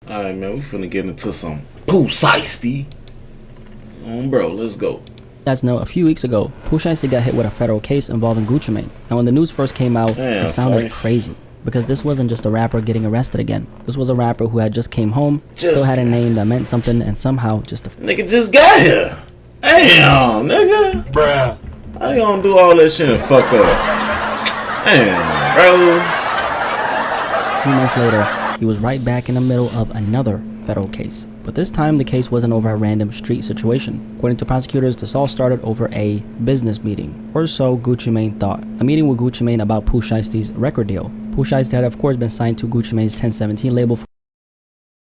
Alright, man, we finna get into some Pooh Shiesty. Bro, let's go. Guys know, a few weeks ago, Pooh Shiesty got hit with a federal case involving Gucci Mane. And when the news first came out, it sounded crazy. Because this wasn't just a rapper getting arrested again. This was a rapper who had just came home, still had a name that meant something, and somehow nigga just got here. Damn, nigga. Bruh. How you gonna do all that shit and fuck up? Damn, bro. A few months later, he was right back in the middle of another federal case. But this time, the case wasn't over a random street situation. According to prosecutors, this all started over a business meeting, or so Gucci Mane thought. A meeting with Gucci Mane about Pooh Shiesty's record deal. Pooh Shiesty had of course been signed to Gucci Mane's 1017 label.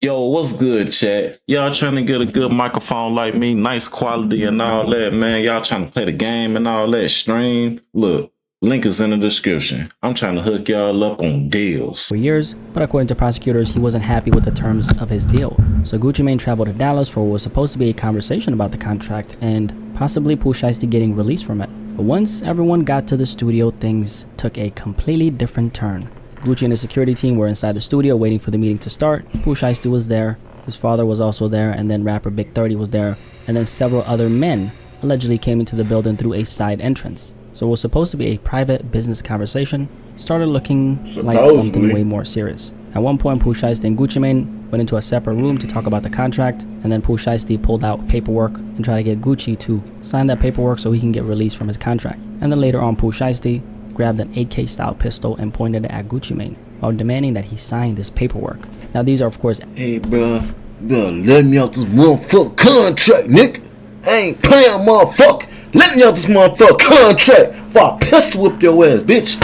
Yo, what's good, chat? Y'all trying to get a good microphone like me, nice quality and all that, man. Y'all trying to play the game and all that, stream. Look, link is in the description. I'm trying to hook y'all up on deals. For years, but according to prosecutors, he wasn't happy with the terms of his deal. So Gucci Mane traveled to Dallas for what was supposed to be a conversation about the contract and possibly Pooh Shiesty getting released from it. But once everyone got to the studio, things took a completely different turn. Gucci and his security team were inside the studio waiting for the meeting to start. Pooh Shiesty was there, his father was also there, and then rapper Big 30 was there, and then several other men allegedly came into the building through a side entrance. So what was supposed to be a private business conversation started looking like something way more serious. At one point, Pooh Shiesty and Gucci Mane went into a separate room to talk about the contract, and then Pooh Shiesty pulled out paperwork and tried to get Gucci to sign that paperwork so he can get released from his contract. And then later on, Pooh Shiesty grabbed an AK style pistol and pointed it at Gucci Mane while demanding that he sign this paperwork. Now these are of course, hey bro, you better let me out this motherfucking contract, nigga. I ain't paying, motherfucker. Let me out this motherfucking contract before I pistol whip your ass, bitch.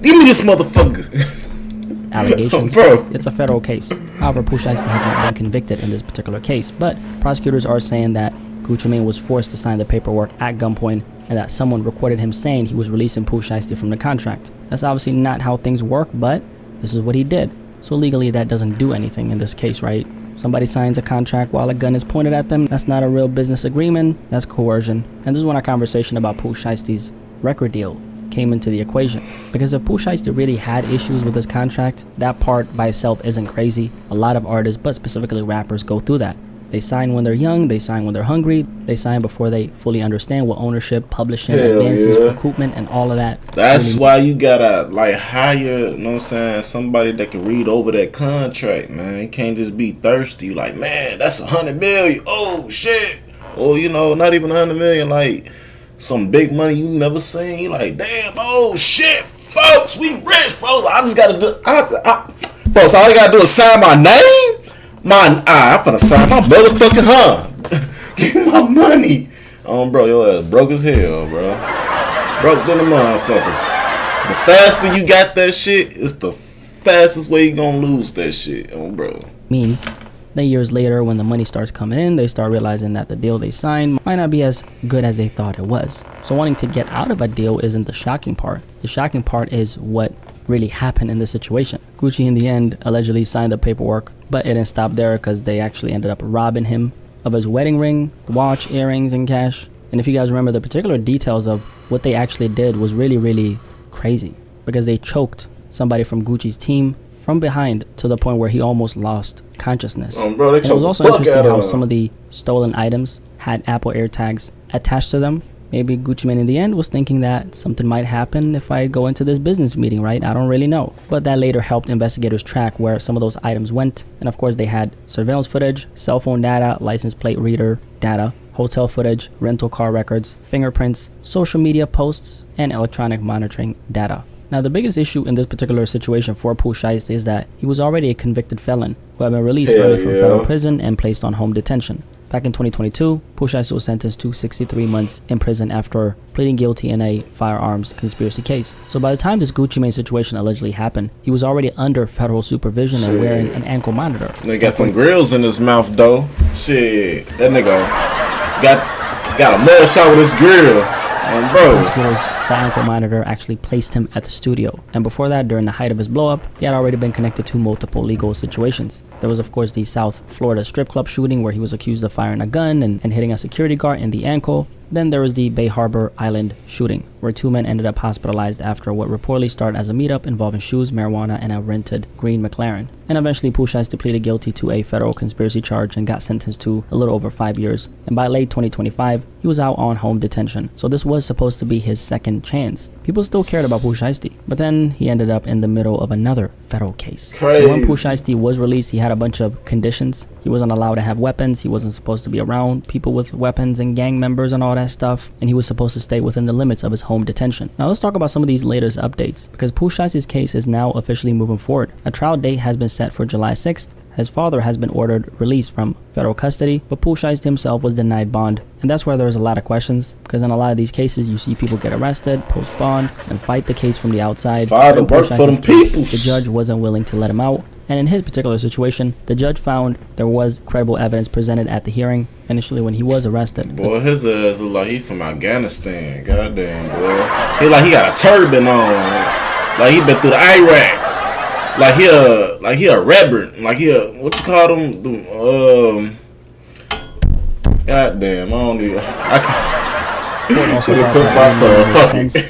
Give me this motherfucker. Allegations. Bro. It's a federal case. However, Pooh Shiesty has not been convicted in this particular case, but prosecutors are saying that Gucci Mane was forced to sign the paperwork at gunpoint and that someone recorded him saying he was releasing Pooh Shiesty from the contract. That's obviously not how things work, but this is what he did. So legally that doesn't do anything in this case, right? Somebody signs a contract while a gun is pointed at them. That's not a real business agreement. That's coercion. And this is when our conversation about Pooh Shiesty's record deal came into the equation. Because if Pooh Shiesty really had issues with his contract, that part by itself isn't crazy. A lot of artists, but specifically rappers, go through that. They sign when they're young, they sign when they're hungry, they sign before they fully understand what ownership, publishing, advances, recoupment, and all of that. That's why you gotta like hire, you know what I'm saying, somebody that can read over that contract, man. You can't just be thirsty, like, man, that's 100 million. Oh shit. Or you know, not even 100 million, like some big money you never seen. You like, damn, oh shit, folks, we rich, folks. I just gotta do folks, all I gotta do is sign my name. I'm finna sign my motherfucking Give me my money. Bro, your ass broke as hell, bro. Broke than a motherfucker. The faster you got that shit, it's the fastest way you gonna lose that shit, bro. Means that years later, when the money starts coming in, they start realizing that the deal they signed might not be as good as they thought it was. So wanting to get out of a deal isn't the shocking part. The shocking part is what really happened in this situation. Gucci in the end allegedly signed the paperwork, but it didn't stop there because they actually ended up robbing him of his wedding ring, watch, earrings, and cash. And if you guys remember, the particular details of what they actually did was really crazy, because they choked somebody from Gucci's team from behind to the point where he almost lost consciousness. Bro, and it was also interesting how some of the stolen items had Apple AirTags attached to them. Maybe Gucci Mane in the end was thinking that something might happen if I go into this business meeting, right? I don't really know. But that later helped investigators track where some of those items went. And of course they had surveillance footage, cell phone data, license plate reader data, hotel footage, rental car records, fingerprints, social media posts, and electronic monitoring data. Now the biggest issue in this particular situation for Pooh Shiesty is that he was already a convicted felon who had been released early from federal prison and placed on home detention. Back in 2022, Pooh Shiesty was sentenced to 63 months in prison after pleading guilty in a firearms conspiracy case. So by the time this Gucci Mane situation allegedly happened, he was already under federal supervision and wearing an ankle monitor. They got them grills in his mouth though. Shit, that nigga got a mud shot with his grill. Bro. Prosecutors the ankle monitor actually placed him at the studio. And before that, during the height of his blow-up, he had already been connected to multiple legal situations. There was, of course, the South Florida strip club shooting where he was accused of firing a gun and hitting a security guard in the ankle. Then there was the Bay Harbor Island shooting, where 2 men ended up hospitalized after what reportedly started as a meetup involving shoes, marijuana, and a rented green McLaren. And eventually Pooh Shiesty pleaded guilty to a federal conspiracy charge and got sentenced to a little over 5 years. And by late 2025, he was out on home detention. So this was supposed to be his second chance. People still cared about Pooh Shiesty, but then he ended up in the middle of another federal case. Crazy. So when Pooh Shiesty was released, he had a bunch of conditions. He wasn't allowed to have weapons. He wasn't supposed to be around people with weapons and gang members and all that stuff. And he was supposed to stay within the limits of his home detention. Now let's talk about some of these latest updates, because Pooh Shiesty's case is now officially moving forward. A trial date has been set for July 6th. His father has been ordered released from federal custody, but Pooh Shiesty himself was denied bond. And that's where there's a lot of questions, because in a lot of these cases, you see people get arrested, post bond, and fight the case from the outside. Father worked for them people. The judge wasn't willing to let him out. And in his particular situation, the judge found there was credible evidence presented at the hearing initially when he was arrested. Boy, his ass look like he from Afghanistan. Goddamn, boy. He like he got a turban on. Like he been through the Iraq. Like he a reverend. Like he a, what you call them? Goddamn, I don't even. I can. Also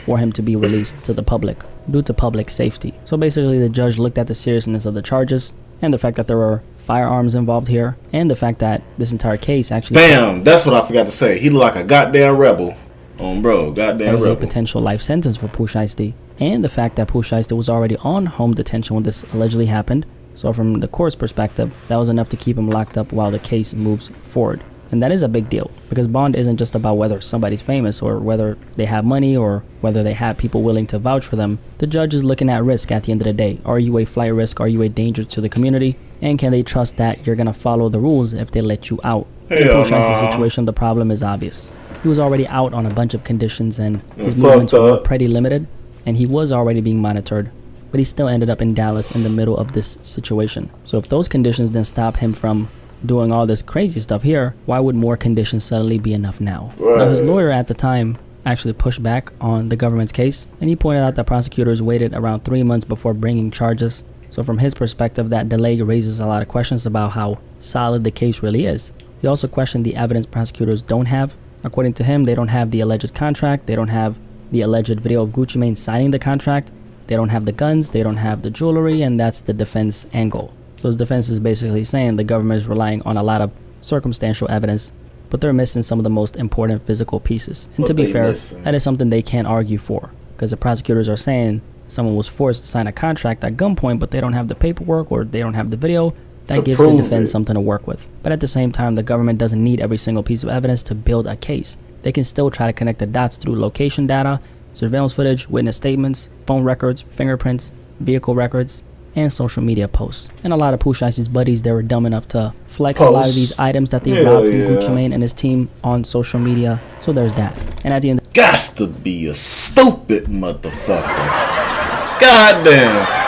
for him to be released to the public due to public safety. So basically the judge looked at the seriousness of the charges and the fact that there were firearms involved here and the fact that this entire case actually... Damn, that's what I forgot to say. He look like a goddamn rebel. Goddamn there was rebel. A potential life sentence for Pooh Shiesty, and the fact that Pooh Shiesty was already on home detention when this allegedly happened. So from the court's perspective, that was enough to keep him locked up while the case moves forward. And that is a big deal, because bond isn't just about whether somebody's famous or whether they have money or whether they have people willing to vouch for them. The judge is looking at risk at the end of the day. Are you a flight risk? Are you a danger to the community? And can they trust that you're going to follow the rules if they let you out? In Pooh Shiesty's situation, the problem is obvious. He was already out on a bunch of conditions and his movements were pretty limited, and he was already being monitored. But he still ended up in Dallas in the middle of this situation. So if those conditions didn't stop him from doing all this crazy stuff here, why would more conditions suddenly be enough now? Right. Now his lawyer at the time actually pushed back on the government's case, and he pointed out that prosecutors waited around 3 months before bringing charges. So from his perspective, that delay raises a lot of questions about how solid the case really is. He also questioned the evidence prosecutors don't have. According to him, they don't have the alleged contract, they don't have the alleged video of Gucci Mane signing the contract, they don't have the guns, they don't have the jewelry, and that's the defense angle. So his defense is basically saying the government is relying on a lot of circumstantial evidence, but they're missing some of the most important physical pieces. And to be fair, that is something they can't argue for, because the prosecutors are saying someone was forced to sign a contract at gunpoint, but they don't have the paperwork or they don't have the video. That gives the defense something to work with. But at the same time, the government doesn't need every single piece of evidence to build a case. They can still try to connect the dots through location data, surveillance footage, witness statements, phone records, fingerprints, vehicle records, and social media posts. And a lot of Pooh Shiesty's buddies, they were dumb enough to flex a lot of these items that they robbed from Gucci Mane and his team on social media. So there's that. And at the end, gots to be a stupid motherfucker. Goddamn.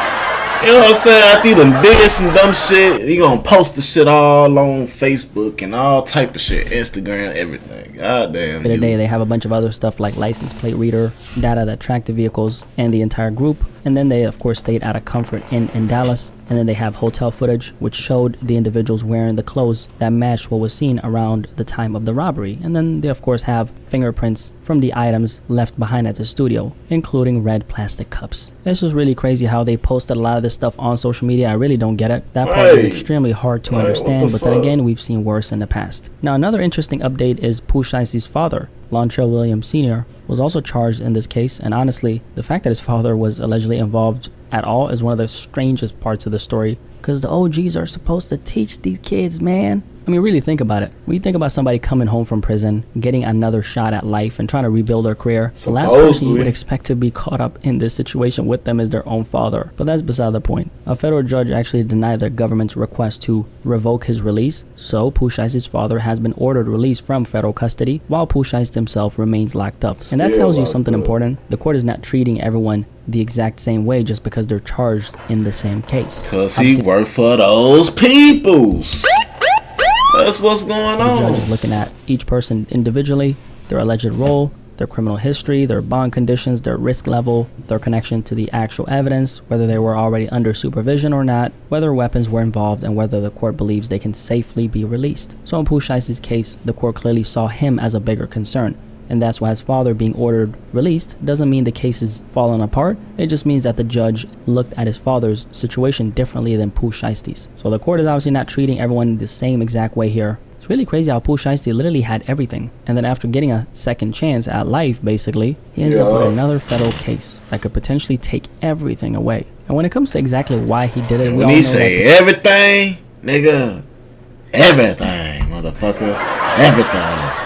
You know what I'm saying? After you done did some dumb shit, you gonna post the shit all on Facebook and all type of shit, Instagram, everything. Goddamn. For the day, they have a bunch of other stuff like license plate reader, data that track the vehicles and the entire group. And then they, of course, stayed at a Comfort Inn in Dallas. And then they have hotel footage, which showed the individuals wearing the clothes that matched what was seen around the time of the robbery. And then they, of course, have fingerprints from the items left behind at the studio, including red plastic cups. This was really crazy how they posted a lot of this stuff on social media. I really don't get it. That part is extremely hard to understand, but then again, we've seen worse in the past. Now, another interesting update is Pooh Shiesty's father, Lontrell Williams Sr., was also charged in this case, and honestly, the fact that his father was allegedly involved at all is one of the strangest parts of the story, because the OGs are supposed to teach these kids, man. I mean, really think about it. When you think about somebody coming home from prison, getting another shot at life and trying to rebuild their career, the last person you would expect to be caught up in this situation with them is their own father. But that's beside the point. A federal judge actually denied the government's request to revoke his release, so Pooh Shiesty's father has been ordered released from federal custody, while Pooh Shiesty himself remains locked up. And that tells you something important. The court is not treating everyone the exact same way just because they're charged in the same case. Because he worked for those peoples. That's what's going on. The judge is looking at each person individually, their alleged role, their criminal history, their bond conditions, their risk level, their connection to the actual evidence, whether they were already under supervision or not, whether weapons were involved, and whether the court believes they can safely be released. So in Pooh Shiesty's case, the court clearly saw him as a bigger concern. And that's why his father being ordered released doesn't mean the case is falling apart. It just means that the judge looked at his father's situation differently than Pooh Shiesty's. So the court is obviously not treating everyone the same exact way here. It's really crazy how Pooh Shiesty literally had everything. And then after getting a second chance at life, basically, he ends up with another federal case that could potentially take everything away. And when it comes to exactly why he did it, we when all he know say everything, nigga, everything, motherfucker, everything.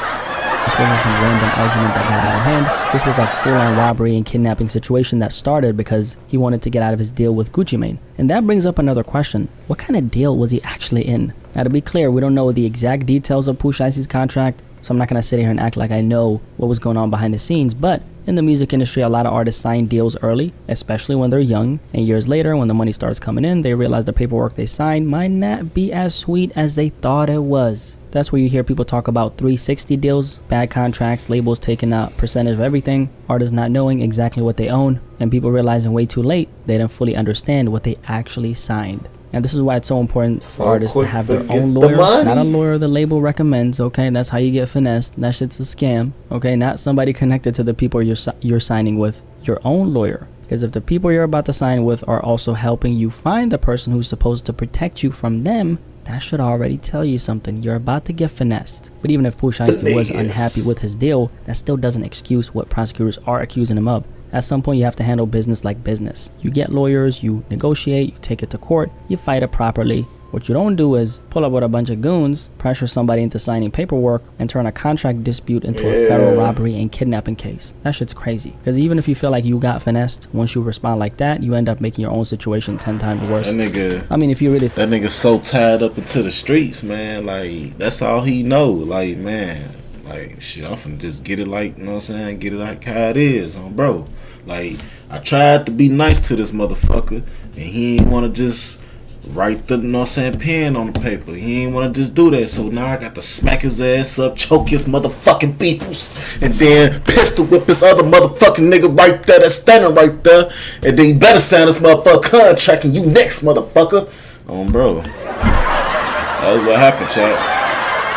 This wasn't some random argument that got out of hand. This was a full-on robbery and kidnapping situation that started because he wanted to get out of his deal with Gucci Mane. And that brings up another question. What kind of deal was he actually in? Now, to be clear, we don't know the exact details of Pooh Shiesty's contract, so I'm not going to sit here and act like I know what was going on behind the scenes, but in the music industry, a lot of artists sign deals early, especially when they're young, and years later, when the money starts coming in, they realize the paperwork they signed might not be as sweet as they thought it was. That's where you hear people talk about 360 deals, bad contracts, labels taking a percentage of everything, artists not knowing exactly what they own, and people realizing way too late they didn't fully understand what they actually signed. And this is why it's so important for artists to have their own lawyer, not a lawyer the label recommends, okay? That's how you get finessed. That shit's a scam, okay? Not somebody connected to the people you're signing with. Your own lawyer. Because if the people you're about to sign with are also helping you find the person who's supposed to protect you from them, that should already tell you something. You're about to get finessed. But even if Pooh Shiesty was unhappy with his deal, that still doesn't excuse what prosecutors are accusing him of. At some point, you have to handle business like business. You get lawyers, you negotiate, you take it to court, you fight it properly. What you don't do is pull up with a bunch of goons, pressure somebody into signing paperwork, and turn a contract dispute into a federal robbery and kidnapping case. That shit's crazy. Because even if you feel like you got finessed, once you respond like that, you end up making your own situation 10 times worse. That nigga, I mean, if you really... That nigga so tied up into the streets, man. Like, that's all he know. Like, man, like, shit, I'm finna just get it like, you know what I'm saying? Get it like how it is, bro. Like, I tried to be nice to this motherfucker, and he ain't want to just write the, you know what I'm saying, pen on the paper. He ain't want to just do that. So now I got to smack his ass up, choke his motherfucking peoples, and then pistol whip this other motherfucking nigga right there that's standing right there. And then you better sign this motherfucker contract, and you next, motherfucker. Bro. That's what happened, chat.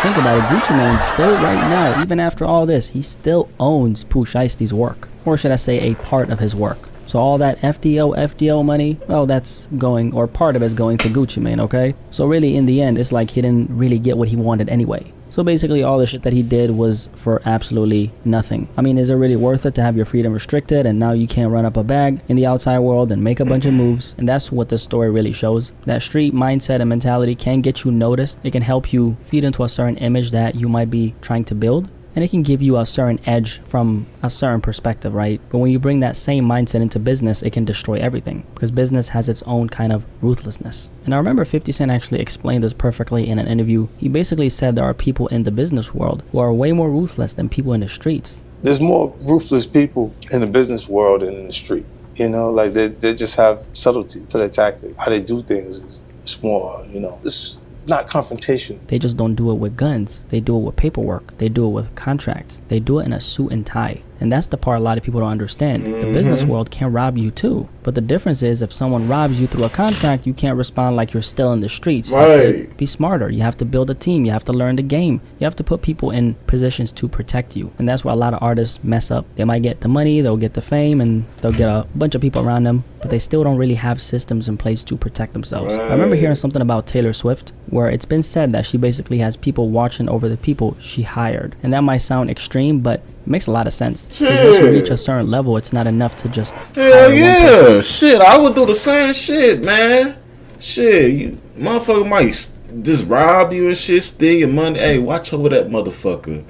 Think about it, Gucci Mane still right now, even after all this, he still owns Pooh Shiesty's work. Or should I say a part of his work. So all that FDO money, well, that's going, or part of it's going to Gucci Mane, okay? So really, in the end, it's like he didn't really get what he wanted anyway. So basically, all the shit that he did was for absolutely nothing. I mean, is it really worth it to have your freedom restricted and now you can't run up a bag in the outside world and make a bunch of moves? And that's what this story really shows. That street mindset and mentality can get you noticed. It can help you feed into a certain image that you might be trying to build. And it can give you a certain edge from a certain perspective, right? But when you bring that same mindset into business, it can destroy everything because business has its own kind of ruthlessness. And I remember 50 Cent actually explained this perfectly in an interview. He basically said there are people in the business world who are way more ruthless than people in the streets. There's more ruthless people in the business world than in the street. You know, like they just have subtlety to their tactic. How they do things is more, you know, it's not confrontational. They just don't do it with guns. They do it with paperwork. They do it with contracts. They do it in a suit and tie. And that's the part a lot of people don't understand. The business world can rob you too. But the difference is if someone robs you through a contract, you can't respond like you're still in the streets. Right. You have to be smarter. You have to build a team. You have to learn the game. You have to put people in positions to protect you. And that's why a lot of artists mess up. They might get the money, they'll get the fame, and they'll get a bunch of people around them, but they still don't really have systems in place to protect themselves. Right. I remember hearing something about Taylor Swift, where it's been said that she basically has people watching over the people she hired. And that might sound extreme, but it makes a lot of sense. Because once you reach a certain level, it's not enough to just Hell yeah. Shit, I would do the same shit, man. Shit, you motherfucker might just rob you and shit, steal your money. Hey, watch over that motherfucker.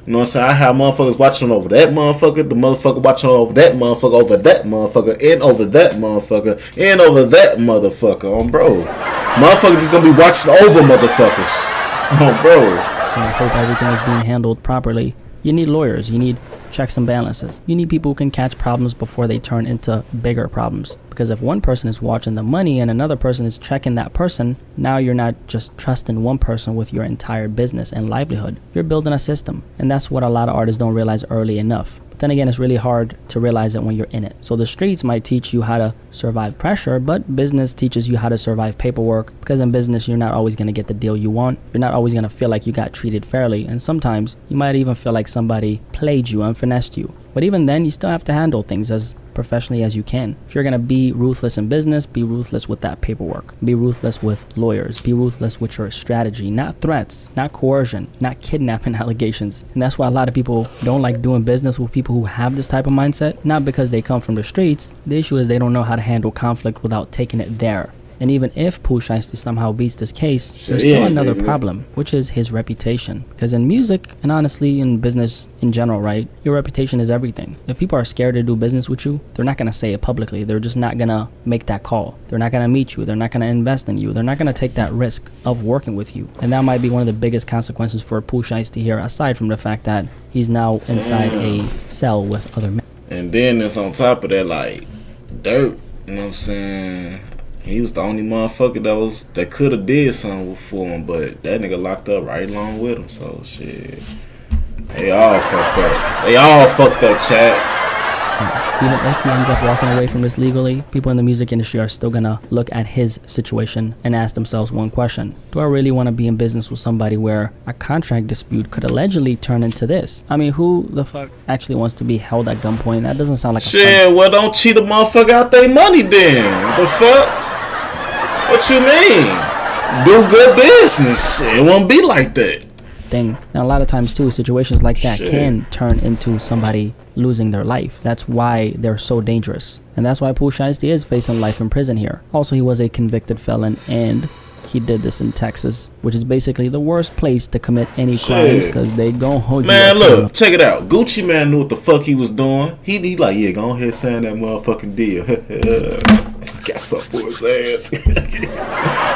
You know what I'm saying? I have motherfuckers watching over that motherfucker, the motherfucker watching over that motherfucker, over that motherfucker, and over that motherfucker, and over that motherfucker. Bro. Motherfuckers just gonna be watching over motherfuckers. Bro. And I hope everything is being handled properly. You need lawyers. You need checks and balances. You need people who can catch problems before they turn into bigger problems. Because if one person is watching the money and another person is checking that person, now you're not just trusting one person with your entire business and livelihood. You're building a system. And that's what a lot of artists don't realize early enough. But then again, it's really hard to realize it when you're in it. So the streets might teach you how to survive pressure, but business teaches you how to survive paperwork, because in business, you're not always going to get the deal you want. You're not always going to feel like you got treated fairly, and sometimes you might even feel like somebody played you and finessed you. But even then, you still have to handle things as professionally as you can. If you're going to be ruthless in business, be ruthless with that paperwork. Be ruthless with lawyers. Be ruthless with your strategy, not threats, not coercion, not kidnapping allegations. And that's why a lot of people don't like doing business with people who have this type of mindset, not because they come from the streets. The issue is they don't know how to handle conflict without taking it there. And even if Pooh Shiesty somehow beats this case, there's still another problem, which is his reputation. Because in music, and honestly in business in general, right, your reputation is everything. If people are scared to do business with you, they're not going to say it publicly. They're just not going to make that call. They're not going to meet you. They're not going to invest in you. They're not going to take that risk of working with you. And that might be one of the biggest consequences for Pooh Shiesty here, aside from the fact that he's now inside a cell with other men. And then it's on top of that, like, Dirt, you know what I'm saying? He was the only motherfucker that could have did something for him, but that nigga locked up right along with him. So shit, they all fucked up. They all fucked up, chat. Even if he ends up walking away from this legally, people in the music industry are still gonna look at his situation and ask themselves one question: do I really want to be in business with somebody where a contract dispute could allegedly turn into this? I mean, who the fuck actually wants to be held at gunpoint? That doesn't sound like a shit. Well, don't cheat a motherfucker out their money then. What the fuck? What you mean? Do good business. It won't be like that. Thing. And a lot of times too, situations like that can turn into somebody losing their life. That's why they're so dangerous. And that's why Pooh Shiesty is facing life in prison here. Also, he was a convicted felon, and he did this in Texas, which is basically the worst place to commit any crimes, because they gon' hold you. Man, look, check it out. Gucci Man knew what the fuck he was doing. He like, yeah, go ahead, sign that motherfucking deal. Got something for his ass.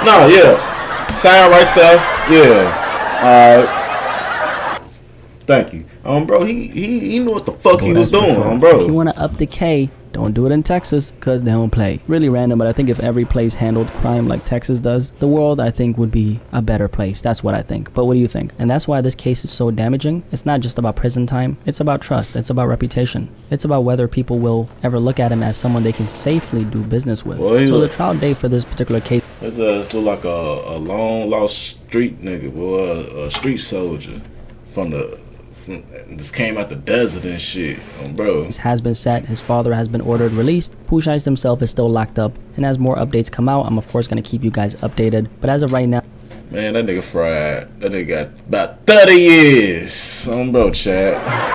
No, yeah. Sign right there. Yeah. Thank you. Bro, he knew what the fuck he was doing, bro. If you want to up the K, don't do it in Texas, because they don't play. Really random, but I think if every place handled crime like Texas does, the world, I think, would be a better place. That's what I think. But what do you think? And that's why this case is so damaging. It's not just about prison time. It's about trust. It's about reputation. It's about whether people will ever look at him as someone they can safely do business with. So the trial date for this particular case... This look like a long lost street nigga, boy, a street soldier this came out the desert and shit, bro. Has been set. His father has been ordered released. Pooh Shiesty himself is still locked up. And as more updates come out, I'm of course going to keep you guys updated. But as of right now... Man, that nigga fried. That nigga got about 30 years. Bro, chat.